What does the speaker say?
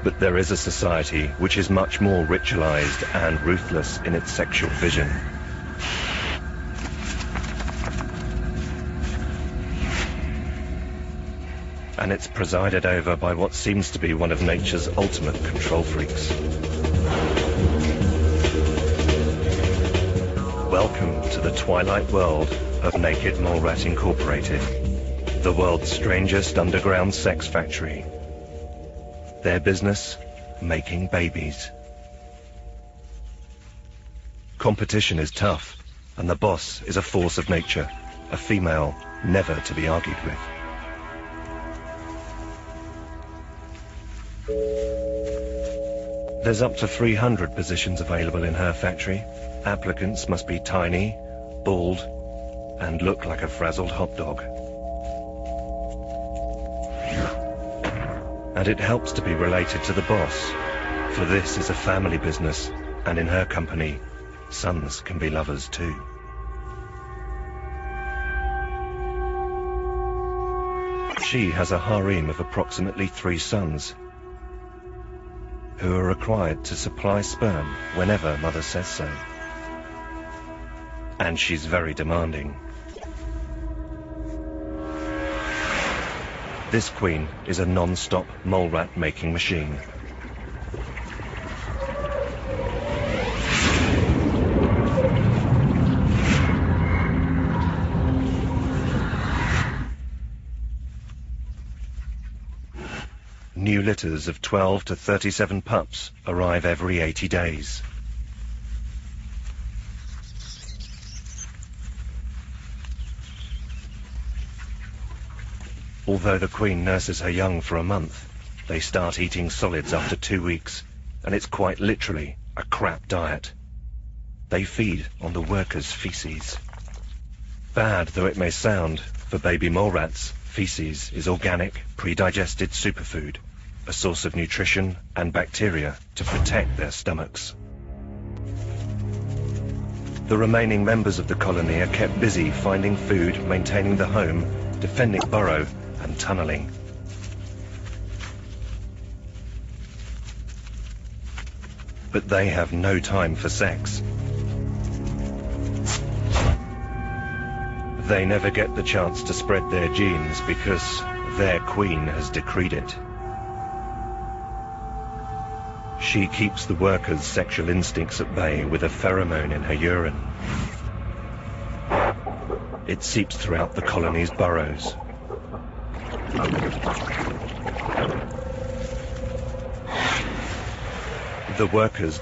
But there is a society which is much more ritualized and ruthless in its sexual vision. And it's presided over by what seems to be one of nature's ultimate control freaks. Welcome to the twilight world of Naked Mole Rat Incorporated, the world's strangest underground sex factory. Their business, making babies. Competition is tough, and the boss is a force of nature, a female never to be argued with. There's up to 300 positions available in her factory. Applicants must be tiny, bald, and look like a frazzled hot dog. And it helps to be related to the boss, for this is a family business, and in her company, sons can be lovers too. She has a harem of approximately 3 sons, who are required to supply sperm whenever mother says so. And she's very demanding. This queen is a non-stop mole rat making machine. New litters of 12 to 37 pups arrive every 80 days. Although the queen nurses her young for a month, they start eating solids after 2 weeks, and it's quite literally a crap diet. They feed on the workers' feces. Bad though it may sound, for baby mole rats, feces is organic, pre-digested superfood, a source of nutrition and bacteria to protect their stomachs. The remaining members of the colony are kept busy finding food, maintaining the home, defending the burrow, and tunneling. But they have no time for sex. They never get the chance to spread their genes because their queen has decreed it. She keeps the workers' sexual instincts at bay with a pheromone in her urine. It seeps throughout the colony's burrows. The workers don't